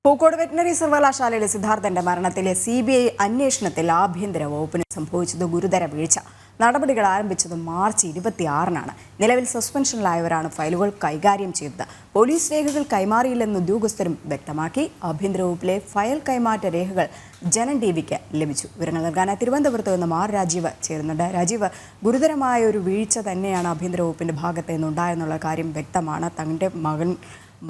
Pookode veterinary സർവകലാശാലയിലെ സിദ്ധാർത്ഥന്റെ മരണത്തിലെ CBI അന്വേഷണത്തിൽ ആഭ്യന്തര വകുപ്പിന് സംഭവിച്ചത് ഗുരുതര വീഴ്ച. നടപടികൾ ആരംഭിച്ചത് മാർച്ച് 26-നാണ്. നിലവിൽ സസ്പെൻഷനിലായവരാണ് ഫയലുകൾ കൈകാര്യം ചെയ്തത്. പോലീസ് രേഖകൾ കൈമാറിയില്ലെന്ന് ഉദ്യോഗസ്ഥരും വ്യക്തമാക്കി. ആഭ്യന്തര വകുപ്പിലെ ഫയൽ കൈമാറ്റ രേഖകൾ ജനം ടിവിക്ക് ലഭിച്ചു. വിവരങ്ങൾ നൽകാനായി തിരുവനന്തപുരത്ത് നിന്ന് ആർ രാജീവ് ചേരുന്നുണ്ട്. രാജീവ്, ഗുരുതരമായ ഒരു വീഴ്ച തന്നെയാണ് ആഭ്യന്തര വകുപ്പിന്റെ ഭാഗത്ത് നിന്നുണ്ടായെന്നുള്ള കാര്യം വ്യക്തമാണ്. തങ്ങളുടെ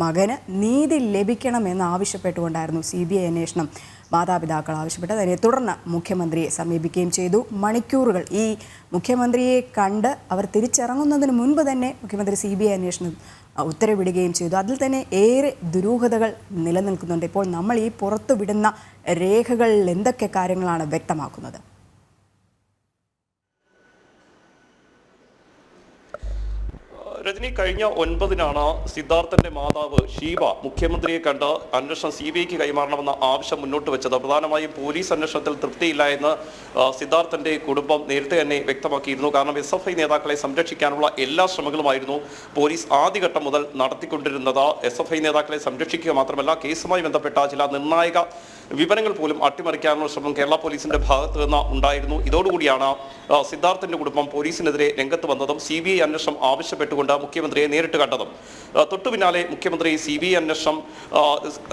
മകന് നീതി ലഭിക്കണമെന്ന് ആവശ്യപ്പെട്ടുകൊണ്ടായിരുന്നു CBI അന്വേഷണം മാതാപിതാക്കൾ ആവശ്യപ്പെട്ടത്. അതിനെ തുടർന്ന് മുഖ്യമന്ത്രിയെ സമീപിക്കുകയും ചെയ്തു. മണിക്കൂറുകൾ ഈ മുഖ്യമന്ത്രിയെ കണ്ട് അവർ തിരിച്ചിറങ്ങുന്നതിന് മുൻപ് തന്നെ മുഖ്യമന്ത്രി CBI അന്വേഷണം ഉത്തരവിടുകയും ചെയ്തു. അതിൽ തന്നെ ഏറെ ദുരൂഹതകൾ നിലനിൽക്കുന്നുണ്ട്. ഇപ്പോൾ നമ്മൾ ഈ പുറത്തുവിടുന്ന രേഖകളിൽ എന്തൊക്കെ കാര്യങ്ങളാണ് വ്യക്തമാക്കുന്നത്? രജനി, കഴിഞ്ഞ 9-നാണ് സിദ്ധാർത്ഥന്റെ മാതാവ് ഷീബ മുഖ്യമന്ത്രിയെ കണ്ട് അന്വേഷണം CBIക്ക് കൈമാറണമെന്ന ആവശ്യം മുന്നോട്ട് വെച്ചത്. പ്രധാനമായും പോലീസ് അന്വേഷണത്തിൽ തൃപ്തിയില്ല എന്ന് സിദ്ധാർത്ഥന്റെ കുടുംബം നേരത്തെ തന്നെ വ്യക്തമാക്കിയിരുന്നു. കാരണം SFI നേതാക്കളെ സംരക്ഷിക്കാനുള്ള എല്ലാ ശ്രമങ്ങളുമായിരുന്നു പോലീസ് ആദ്യഘട്ടം മുതൽ നടത്തിക്കൊണ്ടിരുന്നത്. SFI നേതാക്കളെ സംരക്ഷിക്കുക മാത്രമല്ല, കേസുമായി ബന്ധപ്പെട്ട ചില നിർണായക വിവരങ്ങൾ പോലും അട്ടിമറിക്കാനുള്ള ശ്രമം കേരള പോലീസിന്റെ ഭാഗത്ത് നിന്ന് ഉണ്ടായിരുന്നു. ഇതോടുകൂടിയാണ് സിദ്ധാർത്ഥന്റെ കുടുംബം പോലീസിനെതിരെ രംഗത്ത് വന്നതും CBI അന്വേഷണം ആവശ്യപ്പെട്ടുകൊണ്ട് മുഖ്യമന്ത്രിയെ നേരിട്ട് കണ്ടതും. തൊട്ടു പിന്നാലെ മുഖ്യമന്ത്രി CBI അന്വേഷണം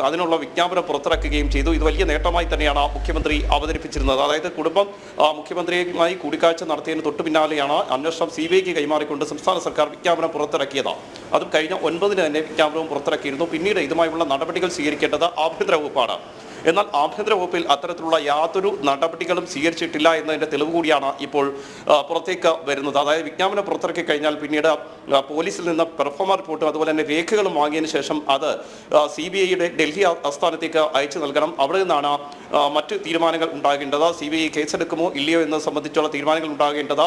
അതിനുള്ള വിജ്ഞാപനം പുറത്തിറക്കുകയും ചെയ്തു. ഇത് വലിയ നേട്ടമായി തന്നെയാണ് മുഖ്യമന്ത്രി അവതരിപ്പിച്ചിരുന്നത്. അതായത് കുടുംബം മുഖ്യമന്ത്രിയുമായി കൂടിക്കാഴ്ച നടത്തിയതിന് തൊട്ടു പിന്നാലെയാണ് അന്വേഷണം CBIക്ക് കൈമാറിക്കൊണ്ട് സംസ്ഥാന സർക്കാർ വിജ്ഞാപനം പുറത്തിറക്കിയത്. അതും കഴിഞ്ഞ 9-ന് തന്നെ വിജ്ഞാപനവും പുറത്തിറക്കിയിരുന്നു. പിന്നീട് ഇതുമായുള്ള നടപടികൾ സ്വീകരിക്കേണ്ടത് ആഭ്യന്തര വകുപ്പാണ്. എന്നാൽ ആഭ്യന്തര വകുപ്പിൽ അത്തരത്തിലുള്ള യാതൊരു നടപടികളും സ്വീകരിച്ചിട്ടില്ല എന്നതിൻ്റെ തെളിവ് കൂടിയാണ് ഇപ്പോൾ പുറത്തേക്ക് വരുന്നത്. അതായത് വിജ്ഞാപനം പുറത്തിറക്കി കഴിഞ്ഞാൽ പിന്നീട് പോലീസിൽ നിന്ന് പെർഫോമ റിപ്പോർട്ടും അതുപോലെ തന്നെ രേഖകളും വാങ്ങിയതിന് ശേഷം അത് CBIയുടെ ഡൽഹി ആസ്ഥാനത്തേക്ക് അയച്ചു നൽകണം. അവിടെ നിന്നാണ് മറ്റ് തീരുമാനങ്ങൾ ഉണ്ടാകേണ്ടത്. CBI കേസെടുക്കുമോ ഇല്ലയോ എന്നത് സംബന്ധിച്ചുള്ള തീരുമാനങ്ങൾ ഉണ്ടാകേണ്ടത്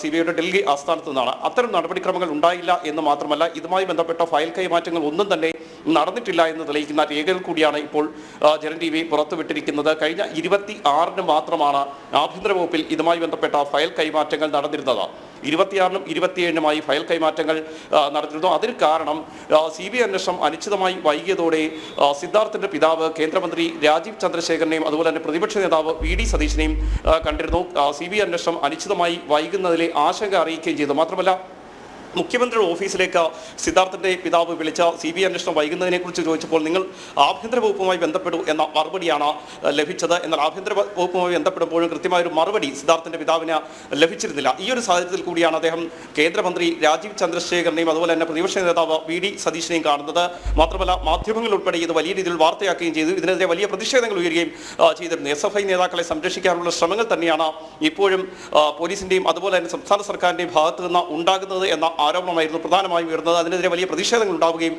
CBIയുടെ ഡൽഹി ആസ്ഥാനത്ത് നിന്നാണ്. അത്തരം നടപടിക്രമങ്ങൾ ഉണ്ടായില്ല എന്ന് മാത്രമല്ല, ഇതുമായി ബന്ധപ്പെട്ട ഫയൽ കൈമാറ്റങ്ങൾ ഒന്നും തന്നെ നടന്നിട്ടില്ല എന്ന് തെളിയിക്കുന്ന രേഖകൾ കൂടിയാണ് ഇപ്പോൾ ജനം TV പുറത്തുവിട്ടിരിക്കുന്നത്. കഴിഞ്ഞ 26-ന് മാത്രമാണ് ആഭ്യന്തര വകുപ്പിൽ ഇതുമായി ബന്ധപ്പെട്ട ഫയൽ കൈമാറ്റങ്ങൾ നടന്നിരുന്നത്. 26-നും 27-നുമായി ഫയൽ കൈമാറ്റങ്ങൾ നടത്തിയിരുന്നു. അതിന് കാരണം CBI അന്വേഷണം അനിശ്ചിതമായി വൈകിയതോടെ സിദ്ധാർത്ഥന്റെ പിതാവ് കേന്ദ്രമന്ത്രി രാജീവ് ചന്ദ്രശേഖരനെയും അതുപോലെ തന്നെ പ്രതിപക്ഷ നേതാവ് VD സതീശനെയും കണ്ടിരുന്നു. CBI അന്വേഷണം അനിശ്ചിതമായി വൈകുന്നതിലെ ആശങ്ക അറിയിക്കുകയും ചെയ്തു. മാത്രമല്ല, മുഖ്യമന്ത്രിയുടെ ഓഫീസിലേക്ക് സിദ്ധാർത്ഥന്റെ പിതാവ് വിളിച്ച CBI അന്വേഷണം വൈകുന്നതിനെക്കുറിച്ച് ചോദിച്ചപ്പോൾ നിങ്ങൾ ആഭ്യന്തര വകുപ്പുമായി ബന്ധപ്പെടൂ എന്ന മറുപടിയാണ് ലഭിച്ചത്. എന്നാൽ ആഭ്യന്തര വകുപ്പുമായി ബന്ധപ്പെടുമ്പോഴും കൃത്യമായൊരു മറുപടി സിദ്ധാർത്ഥന്റെ പിതാവിന് ലഭിച്ചിരുന്നില്ല. ഈ ഒരു സാഹചര്യത്തിൽ കൂടിയാണ് അദ്ദേഹം കേന്ദ്രമന്ത്രി രാജീവ് ചന്ദ്രശേഖരനെയും അതുപോലെ തന്നെ പ്രതിപക്ഷ നേതാവ് VD സതീശനെയും കാണുന്നത്. മാത്രമല്ല, മാധ്യമങ്ങൾ ഉൾപ്പെടെ ഇത് വലിയ രീതിയിൽ വാർത്തയാക്കുകയും ചെയ്തു. ഇതിനെതിരെ വലിയ പ്രതിഷേധങ്ങൾ ഉയരുകയും ചെയ്തിരുന്നു. SFI നേതാക്കളെ സംരക്ഷിക്കാനുള്ള ശ്രമങ്ങൾ തന്നെയാണ് ഇപ്പോഴും പോലീസിന്റെയും അതുപോലെ തന്നെ സംസ്ഥാന സർക്കാരിന്റെയും ഭാഗത്തു നിന്ന് ഉണ്ടാകുന്നത് എന്ന ആരോപണമായിരുന്നു പ്രധാനമായും ഉയർന്നത്. അതിനെതിരെ വലിയ പ്രതിഷേധങ്ങൾ ഉണ്ടാവുകയും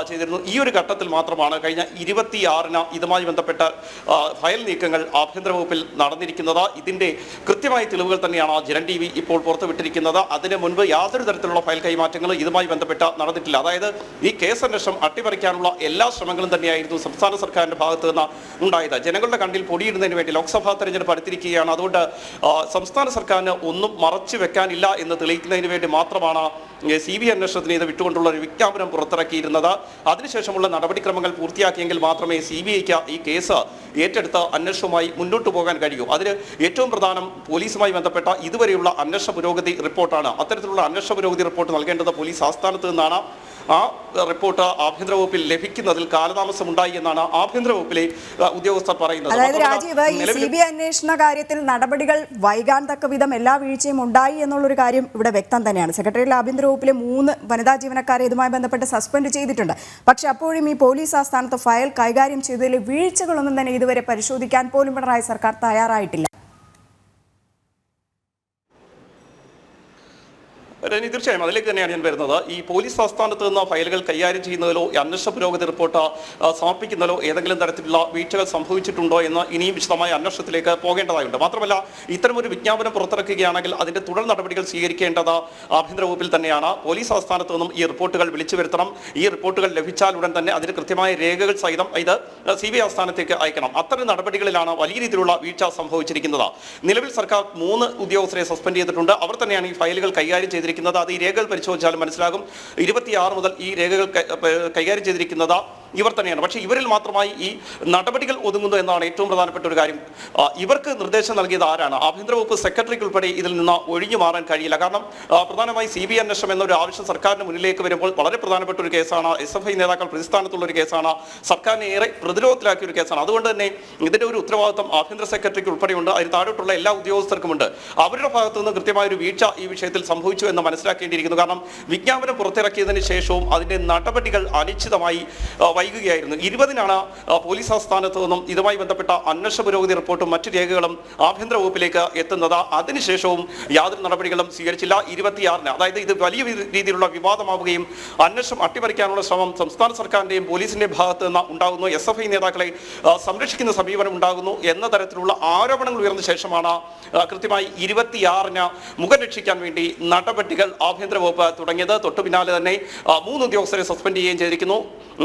ചെയ്തിരുന്നു. ഈ ഒരു ഘട്ടത്തിൽ മാത്രമാണ് കഴിഞ്ഞ 26-ന് ഇതുമായി ബന്ധപ്പെട്ട ഫയൽ നീക്കങ്ങൾ ആഭ്യന്തര വകുപ്പിൽ നടന്നിരിക്കുന്നത്. ഇതിന്റെ കൃത്യമായ തെളിവുകൾ തന്നെയാണ് ജനം TV ഇപ്പോൾ പുറത്തുവിട്ടിരിക്കുന്നത്. അതിന് മുൻപ് യാതൊരു തരത്തിലുള്ള ഫയൽ കൈമാറ്റങ്ങൾ ഇതുമായി ബന്ധപ്പെട്ട നടന്നിട്ടില്ല. അതായത് ഈ കേസ് അന്വേഷണം അട്ടിമറിക്കാനുള്ള എല്ലാ ശ്രമങ്ങളും തന്നെയായിരുന്നു സംസ്ഥാന സർക്കാരിന്റെ ഭാഗത്ത് നിന്ന് ഉണ്ടായത്. ജനങ്ങളുടെ കണ്ണിൽ പൊടിയിടുന്നതിന് വേണ്ടി ലോക്സഭാ തെരഞ്ഞെടുപ്പ് അടുത്തിരിക്കുകയാണ്. അതുകൊണ്ട് സംസ്ഥാന സർക്കാരിന് ഒന്നും മറച്ചു വെക്കാനില്ല എന്ന് തെളിയിക്കുന്നതിന് വേണ്ടി മാത്രമാണ് CBI അന്വേഷണത്തിന് ഇത് വിട്ടുകൊണ്ടുള്ള ഒരു വിജ്ഞാപനം പുറത്തിറക്കിയിരുന്നത്. അതിനുശേഷമുള്ള നടപടിക്രമങ്ങൾ പൂർത്തിയാക്കിയെങ്കിൽ മാത്രമേ CBIക്ക് ഈ കേസ് ഏറ്റെടുത്ത അന്വേഷണവുമായി മുന്നോട്ട് പോകാൻ കഴിയൂ. അതിന് ഏറ്റവും പ്രധാനം പോലീസുമായി ബന്ധപ്പെട്ട ഇതുവരെയുള്ള അന്വേഷണ പുരോഗതി റിപ്പോർട്ടാണ്. അത്തരത്തിലുള്ള അന്വേഷണ പുരോഗതി റിപ്പോർട്ട് നൽകേണ്ടത് പോലീസ് ആസ്ഥാനത്ത് നിന്നാണ്. ആ റിപ്പോർട്ട് ആഭ്യന്തര വകുപ്പിൽ ലഭിക്കുന്നതിൽ കാലതാമസം ഉണ്ടായി എന്നാണ് ആഭ്യന്തര വകുപ്പിലെ ഉദ്യോഗസ്ഥർ പറയുന്നത്. അതായത് രാജീവ്, ഈ CBI അന്വേഷണ കാര്യത്തിൽ നടപടികൾ വൈകാൻ തക്ക വിധം എല്ലാ വീഴ്ചയും ഉണ്ടായി എന്നുള്ളൊരു കാര്യം ഇവിടെ വ്യക്തം തന്നെയാണ്. സെക്രട്ടറിയേറ്റ് ആഭ്യന്തര വകുപ്പിലെ 3 വനിതാ ജീവനക്കാരെ ഇതുമായി ബന്ധപ്പെട്ട് സസ്പെൻഡ് ചെയ്തിട്ടുണ്ട്. പക്ഷെ അപ്പോഴും ഈ പോലീസ് ആസ്ഥാനത്ത് ഫയൽ കൈകാര്യം ചെയ്തതിൽ വീഴ്ചകളൊന്നും തന്നെ ഇതുവരെ പരിശോധിക്കാൻ പോലും പിണറായി സർക്കാർ തയ്യാറായിട്ടില്ല. തീർച്ചയായും അതിലേക്ക് തന്നെയാണ് ഞാൻ വരുന്നത്. ഈ പോലീസ് ആസ്ഥാനത്ത് നിന്ന് ഫയലുകൾ കൈകാര്യം ചെയ്യുന്നതിലോ അന്വേഷണ പുരോഗതി റിപ്പോർട്ട് സമർപ്പിക്കുന്നതിലോ ഏതെങ്കിലും തരത്തിലുള്ള വീഴ്ചകൾ സംഭവിച്ചിട്ടുണ്ടോ എന്ന് ഇനിയും വിശദമായ അന്വേഷണത്തിലേക്ക് പോകേണ്ടതായുണ്ട്. മാത്രമല്ല, ഇത്തരമൊരു വിജ്ഞാപനം പുറത്തിറക്കുകയാണെങ്കിൽ അതിന്റെ തുടർ നടപടികൾ സ്വീകരിക്കേണ്ടത് ആഭ്യന്തര വകുപ്പിൽ തന്നെയാണ്. പോലീസ് ആസ്ഥാനത്ത് നിന്നും ഈ റിപ്പോർട്ടുകൾ വിളിച്ചു വരുത്തണം. ഈ റിപ്പോർട്ടുകൾ ലഭിച്ചാൽ ഉടൻ തന്നെ അതിന് കൃത്യമായ രേഖകൾ സഹിതം ഇത് CBI ആസ്ഥാനത്തേക്ക് അയക്കണം. അത്തരം നടപടികളിലാണ് വലിയ രീതിയിലുള്ള വീഴ്ച സംഭവിച്ചിരിക്കുന്നത്. നിലവിൽ സർക്കാർ 3 ഉദ്യോഗസ്ഥരെ സസ്പെൻഡ് ചെയ്തിട്ടുണ്ട്. അവർ തന്നെയാണ് ഈ ഫയലുകൾ കൈകാര്യം ചെയ്തിരിക്കുന്നത്. അത് ഈ രേഖകൾ പരിശോധിച്ചാലും മനസ്സിലാകും. 26 മുതൽ ഈ രേഖകൾ കൈകാര്യം ചെയ്തിരിക്കുന്നത് ഇവർ തന്നെയാണ്. പക്ഷേ ഇവരിൽ മാത്രമായി ഈ നടപടികൾ ഒതുങ്ങുന്നു എന്നാണ് ഏറ്റവും പ്രധാനപ്പെട്ട ഒരു കാര്യം. ഇവർക്ക് നിർദ്ദേശം നൽകിയത് ആരാണ്? ആഭ്യന്തര വകുപ്പ് സെക്രട്ടറിക്ക് ഉൾപ്പെടെ ഇതിൽ നിന്ന് ഒഴിഞ്ഞു മാറാൻ കഴിയില്ല. കാരണം പ്രധാനമായി CBI അന്വേഷണം എന്നൊരു ആവശ്യം സർക്കാരിന് മുന്നിലേക്ക് വരുമ്പോൾ വളരെ പ്രധാനപ്പെട്ട ഒരു കേസാണ്. SFI നേതാക്കൾ പ്രതിസ്ഥാനത്തുള്ള ഒരു കേസാണ്. സർക്കാരിനെ ഏറെ പ്രതിരോധത്തിലാക്കിയ ഒരു കേസാണ്. അതുകൊണ്ട് തന്നെ ഇതിന്റെ ഒരു ഉത്തരവാദിത്വം ആഭ്യന്തര സെക്രട്ടറിക്ക് ഉൾപ്പെടെയുണ്ട്. അതിന് താഴോട്ടുള്ള എല്ലാ ഉദ്യോഗസ്ഥർക്കുമുണ്ട്. അവരുടെ ഭാഗത്തു നിന്ന് കൃത്യമായ ഒരു വീഴ്ച ഈ വിഷയത്തിൽ സംഭവിച്ചു എന്ന് മനസ്സിലാക്കേണ്ടിയിരിക്കുന്നു. കാരണം വിജ്ഞാപനം പുറത്തിറക്കിയതിന് ശേഷവും അതിന്റെ നടപടികൾ അനിശ്ചിതമായി വൈകുകയായിരുന്നു. 20-നാണ് പോലീസ് ആസ്ഥാനത്ത് നിന്നും ഇതുമായി ബന്ധപ്പെട്ട അന്വേഷണ പുരോഗതി റിപ്പോർട്ടും മറ്റു രേഖകളും ആഭ്യന്തര വകുപ്പിലേക്ക് എത്തുന്നത്. അതിനുശേഷവും യാതൊരു നടപടികളും സ്വീകരിച്ചില്ല. 26-ന്, അതായത് ഇത് വലിയ രീതിയിലുള്ള വിവാദമാവുകയും അന്വേഷണം അട്ടിമറിക്കാനുള്ള ശ്രമം സംസ്ഥാന സർക്കാരിന്റെയും പോലീസിന്റെയും ഭാഗത്ത് നിന്ന് ഉണ്ടാകുന്നു. SFI നേതാക്കളെ സംരക്ഷിക്കുന്ന സമീപനം ഉണ്ടാകുന്നു എന്ന തരത്തിലുള്ള ആരോപണങ്ങൾ ഉയർന്ന ശേഷമാണ് കൃത്യമായി 26-ന് മുഖം രക്ഷിക്കാൻ വേണ്ടി നടപടികൾ ആഭ്യന്തര വകുപ്പ് തുടങ്ങിയത്. തൊട്ടു പിന്നാലെ തന്നെ 3 ഉദ്യോഗസ്ഥരെ സസ്പെൻഡ് ചെയ്യുകയും ചെയ്തിരിക്കുന്നു.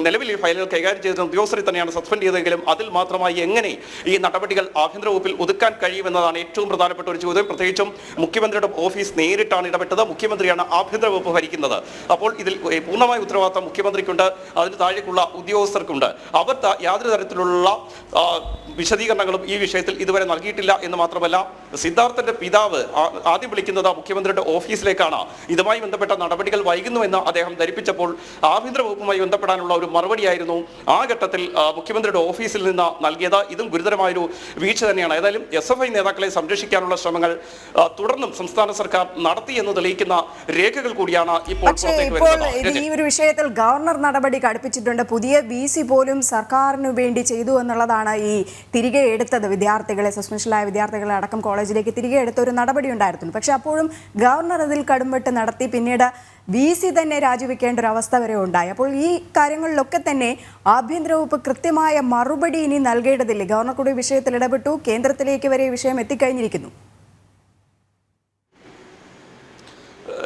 നിലവിൽ ഈ ഫയലുകൾ കൈകാര്യം ചെയ്ത ഉദ്യോഗസ്ഥരെ തന്നെയാണ് സസ്പെൻഡ് ചെയ്തതെങ്കിലും അതിൽ മാത്രമായി എങ്ങനെ ഈ നടപടികൾ ആഭ്യന്തര വകുപ്പിൽ ഒതുക്കാൻ കഴിയുമെന്നതാണ് ഏറ്റവും പ്രധാനപ്പെട്ട ഒരു ചോദ്യം. പ്രത്യേകിച്ചും മുഖ്യമന്ത്രിയുടെ ഓഫീസ് നേരിട്ടാണ് ഇടപെട്ടത്. മുഖ്യമന്ത്രിയാണ് ആഭ്യന്തര വകുപ്പ് ഭരിക്കുന്നത്. അപ്പോൾ ഇതിൽ പൂർണ്ണമായ ഉത്തരവാദിത്തം മുഖ്യമന്ത്രിക്കുണ്ട്, അതിന് താഴേക്കുള്ള ഉദ്യോഗസ്ഥർക്കുണ്ട്. അവർ യാതൊരു തരത്തിലുള്ള വിശദീകരണങ്ങളും ഈ വിഷയത്തിൽ ഇതുവരെ നൽകിയിട്ടില്ല എന്ന് മാത്രമല്ല, സിദ്ധാർത്ഥന്റെ പിതാവ് ആദ്യം വിളിക്കുന്നത് മുഖ്യമന്ത്രിയുടെ ഓഫീസിലേക്കാണ്. ഇതുമായി ബന്ധപ്പെട്ട നടപടികൾ വൈകുന്നുവെന്ന് അദ്ദേഹം ധരിപ്പിച്ചപ്പോൾ ആഭ്യന്തര വകുപ്പുമായി ബന്ധപ്പെടാനുള്ള ഒരു മറുപടിയായിരുന്നു ആ ഘട്ടത്തിൽ മുഖ്യമന്ത്രിയുടെ ഓഫീസിൽ നിന്ന് നൽകിയത്. ഇതും ഗുരുതരമായൊരു വീഴ്ച തന്നെയാണ്. ഏതായാലും SFI നേതാക്കളെ സംരക്ഷിക്കാനുള്ള ശ്രമങ്ങൾ തുടർന്നും സംസ്ഥാന സർക്കാർ നടത്തി എന്ന് തെളിയിക്കുന്ന രേഖകൾ കൂടിയാണ് ഇപ്പോൾ ഈ ഒരു വിഷയത്തിൽ ഗവർണർ നടപടി കടുപ്പിച്ചിട്ടുണ്ട്. പുതിയ VC പോലും സർക്കാരിനു വേണ്ടി ചെയ്തു എന്നുള്ളതാണ് ഈ തിരികെ എടുത്തത്. വിദ്യാർത്ഥികളെ, സസ്പെൻഷനിലായ വിദ്യാർത്ഥികളെ അടക്കം കോളേജിലേക്ക് തിരികെ എടുത്ത ഒരു നടപടി ഉണ്ടായിരുന്നു. പക്ഷെ അപ്പോഴും ഗവർണർ അതിൽ കടുംവെട്ട് നടത്തി. പിന്നീട് VC തന്നെ രാജിവെക്കേണ്ട ഒരു അവസ്ഥ വരെ ഉണ്ടായി. അപ്പോൾ ഈ കാര്യങ്ങളിലൊക്കെ തന്നെ ആഭ്യന്തര വകുപ്പ് കൃത്യമായ മറുപടി ഇനി നൽകേണ്ടതില്ലേ? ഗവർണർ കൂടി വിഷയത്തിൽ ഇടപെട്ടു, കേന്ദ്രത്തിലേക്ക് വരെ ഈ വിഷയം എത്തിക്കഴിഞ്ഞിരിക്കുന്നു.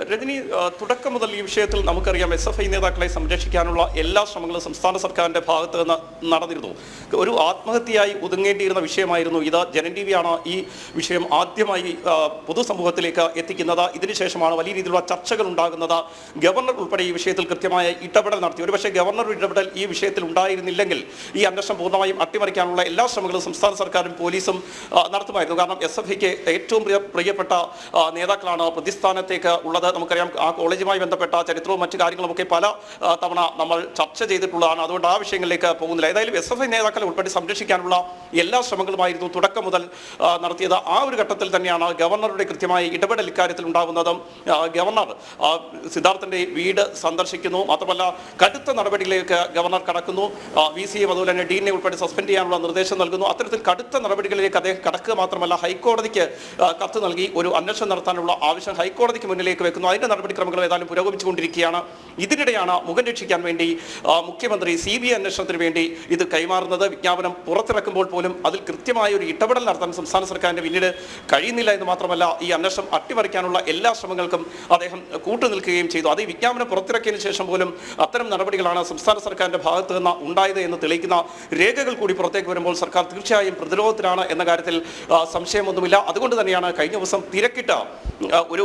രജനി, തുടക്കം മുതൽ ഈ വിഷയത്തിൽ നമുക്കറിയാം SFI നേതാക്കളെ സംരക്ഷിക്കാനുള്ള എല്ലാ ശ്രമങ്ങളും സംസ്ഥാന സർക്കാരിന്റെ ഭാഗത്ത് നിന്ന് നടന്നിരുന്നു. ഒരു ആത്മഹത്യയായി ഒതുങ്ങേണ്ടിയിരുന്ന വിഷയമായിരുന്നു ഇത്. ജനൻ TV ആണ് ഈ വിഷയം ആദ്യമായി പൊതുസമൂഹത്തിലേക്ക് എത്തിക്കുന്നത്. ഇതിനുശേഷമാണ് വലിയ രീതിയിലുള്ള ചർച്ചകൾ ഉണ്ടാകുന്നത്. ഗവർണർ ഉൾപ്പെടെ ഈ വിഷയത്തിൽ കൃത്യമായ ഇടപെടൽ നടത്തി. ഒരുപക്ഷെ ഗവർണർ ഇടപെടൽ ഈ വിഷയത്തിൽ ഉണ്ടായിരുന്നില്ലെങ്കിൽ ഈ അന്വേഷണം പൂർണ്ണമായും അട്ടിമറിക്കാനുള്ള എല്ലാ ശ്രമങ്ങളും സംസ്ഥാന സർക്കാരും പോലീസും നടത്തുമായിരുന്നു. കാരണം SFIക്ക് ഏറ്റവും പ്രിയപ്പെട്ട നേതാക്കളാണ് പ്രതിസ്ഥാനത്തേക്ക് ഉള്ളത്. നമുക്കറിയാം, ആ കോളേജുമായി ബന്ധപ്പെട്ട ചരിത്രവും മറ്റു കാര്യങ്ങളുമൊക്കെ പല തവണ നമ്മൾ ചർച്ച ചെയ്തിട്ടുള്ളതാണ്. അതുകൊണ്ട് ആ വിഷയങ്ങളിലേക്ക് പോകുന്നില്ല. ഏതായാലും SFI നേതാക്കളെ ഉൾപ്പെടെ സംരക്ഷിക്കാനുള്ള എല്ലാ ശ്രമങ്ങളുമായിരുന്നു തുടക്കം മുതൽ നടത്തിയത്. ആ ഒരു ഘട്ടത്തിൽ തന്നെയാണ് ഗവർണറുടെ കൃത്യമായ ഇടപെടൽ ഇക്കാര്യത്തിൽ ഉണ്ടാകുന്നതും. ഗവർണർ സിദ്ധാർത്ഥന്റെ വീട് സന്ദർശിക്കുന്നു. മാത്രമല്ല, കടുത്ത നടപടികളിലേക്ക് ഗവർണർ കടക്കുന്നു. VCയും അതുപോലെ തന്നെ ഡീനെ ഉൾപ്പെടെ സസ്പെൻഡ് ചെയ്യാനുള്ള നിർദ്ദേശം നൽകുന്നു. അത്തരത്തിൽ കടുത്ത നടപടികളിലേക്ക് അദ്ദേഹം കടക്കുക മാത്രമല്ല, ഹൈക്കോടതിക്ക് കത്ത് നൽകി ഒരു അന്വേഷണം നടത്താനുള്ള ആവശ്യം ഹൈക്കോടതിക്ക് മുന്നിലേക്ക് വെക്കുന്നു. അതിന്റെ നടപടിക്രമങ്ങൾ ഏതായാലും പുരോഗമിച്ചുകൊണ്ടിരിക്കുകയാണ്. ഇതിനിടെയാണ് മുഖം രക്ഷിക്കാൻ വേണ്ടി മുഖ്യമന്ത്രി CBI അന്വേഷണത്തിന് വേണ്ടി ഇത് കൈമാറുന്നത്. വിജ്ഞാപനം പുറത്തിറക്കുമ്പോൾ പോലും അതിൽ കൃത്യമായ ഒരു ഇടപെടൽ നടത്താൻ സംസ്ഥാന സർക്കാരിന് പിന്നീട് കഴിയുന്നില്ല എന്ന് മാത്രമല്ല, ഈ അന്വേഷണം അട്ടിമറിക്കാനുള്ള എല്ലാ ശ്രമങ്ങൾക്കും അദ്ദേഹം കൂട്ടുനിൽക്കുകയും ചെയ്തു. അത് ഈ വിജ്ഞാപനം പുറത്തിറക്കിയതിനു ശേഷം പോലും അത്തരം നടപടികളാണ് സംസ്ഥാന സർക്കാരിന്റെ ഭാഗത്ത് നിന്ന് ഉണ്ടായത് എന്ന് തെളിയിക്കുന്ന രേഖകൾ കൂടി പുറത്തേക്ക് വരുമ്പോൾ സർക്കാർ തീർച്ചയായും പ്രതിരോധത്തിലാണ് എന്ന കാര്യത്തിൽ സംശയമൊന്നുമില്ല. അതുകൊണ്ട് തന്നെയാണ് കഴിഞ്ഞ ദിവസം തിരക്കിട്ട ഒരു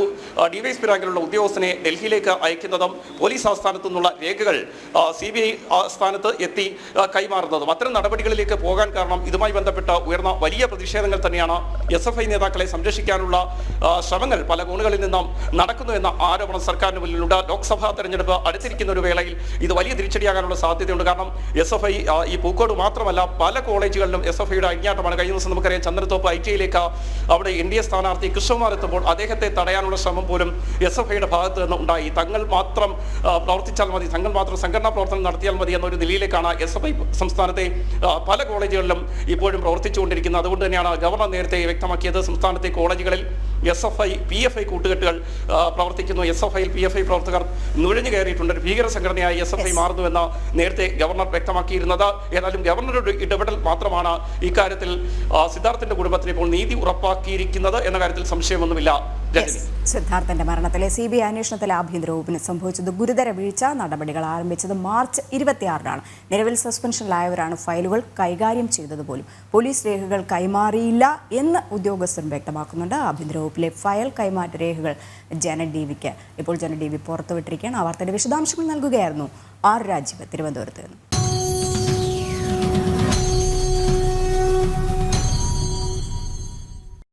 DYSP റാങ്കിലുള്ള ഉദ്യോഗസ്ഥനെ ഡൽഹിയിലേക്ക് അയക്കുന്നതും പോലീസ് ആസ്ഥാനത്തു നിന്നുള്ള രേഖകൾ CBI ആസ്ഥാനത്ത് എത്തി കൈമാറുന്നതും. അത്തരം നടപടികളിലേക്ക് പോകാൻ കാരണം ഇതുമായി ബന്ധപ്പെട്ട് ഉയർന്ന വലിയ പ്രതിഷേധങ്ങൾ തന്നെയാണ്. SFI നേതാക്കളെ സംരക്ഷിക്കാനുള്ള ശ്രമങ്ങൾ പല കോണുകളിൽ നിന്നും നടക്കുന്നു എന്ന ആരോപണം സർക്കാരിന് മുന്നിലുണ്ട്. ലോക്സഭാ തെരഞ്ഞെടുപ്പ് അടുത്തിരിക്കുന്ന ഒരു വേളയിൽ ഇത് വലിയ തിരിച്ചടിയാകാനുള്ള സാധ്യതയുണ്ട്. കാരണം SFI ഈ പൂക്കോട് മാത്രമല്ല പല കോളേജുകളിലും SFIയുടെ അഴിഞ്ഞാട്ടമാണ്. കഴിഞ്ഞ ദിവസം നമുക്കറിയാം, ചന്ദ്രത്തോപ്പ് ITയിലേക്ക് അവിടെ NDA സ്ഥാനാർത്ഥി കൃഷ്ണകുമാർ എത്തുമ്പോൾ അദ്ദേഹത്തെ തടയാനുള്ള ശ്രമം പോലും SFIയുടെ ഭാഗത്ത് നിന്ന് ഉണ്ടായി. തങ്ങൾ മാത്രം പ്രവർത്തിച്ചാൽ മതി, തങ്ങൾ മാത്രം സംഘടനാ പ്രവർത്തനം നടത്തിയാൽ മതി എന്നൊരു നിലയിലേക്കാണ് SFI സംസ്ഥാനത്തെ പല കോളേജുകളിലും ഇപ്പോഴും പ്രവർത്തിച്ചുകൊണ്ടിരിക്കുന്നത്. അതുകൊണ്ട് തന്നെയാണ് ഗവർണർ നേരത്തെ വ്യക്തമാക്കിയത്, സംസ്ഥാനത്തെ കോളേജുകളിൽ SFI PFI കൂട്ടുകെട്ടുകൾ പ്രവർത്തിക്കുന്നു. SFIയിൽ PFI പ്രവർത്തകർ നുഴഞ്ഞു കയറിയിട്ടുണ്ട്. ഒരു ഭീകര സംഘടനയായി SFI മാറുന്നുവെന്ന് നേരത്തെ ഗവർണർ വ്യക്തമാക്കിയിരുന്നത്. ഏതായാലും ഗവർണറുടെ ഇടപെടൽ മാത്രമാണ് ഇക്കാര്യത്തിൽ സിദ്ധാർത്ഥന്റെ കുടുംബത്തിന് ഇപ്പോൾ നീതി ഉറപ്പാക്കിയിരിക്കുന്നത് എന്ന കാര്യത്തിൽ സംശയമൊന്നുമില്ല. സിദ്ധാർത്ഥന്റെ മരണത്തിലെ CBI അന്വേഷണത്തിൽ ആഭ്യന്തര വകുപ്പിന് സംഭവിച്ചത് ഗുരുതര വീഴ്ച. നടപടികൾ ആരംഭിച്ചത് മാർച്ച് 26-നാണ്. നിലവിൽ സസ്പെൻഷനിലായവരാണ് ഫയലുകൾ കൈകാര്യം ചെയ്തതുപോലും. പോലീസ് രേഖകൾ കൈമാറിയില്ല എന്ന് ഉദ്യോഗസ്ഥരും വ്യക്തമാക്കുന്നുണ്ട്. ആഭ്യന്തര വകുപ്പിലെ ഫയൽ കൈമാറ്റ രേഖകൾ ജനൻ TV ഇപ്പോൾ ജനൻ TV പുറത്തുവിട്ടിരിക്കുകയാണ്. ആ വാർത്തയുടെ വിശദാംശങ്ങൾ നൽകുകയായിരുന്നു R. രാജീവ് തിരുവനന്തപുരത്ത് നിന്ന്.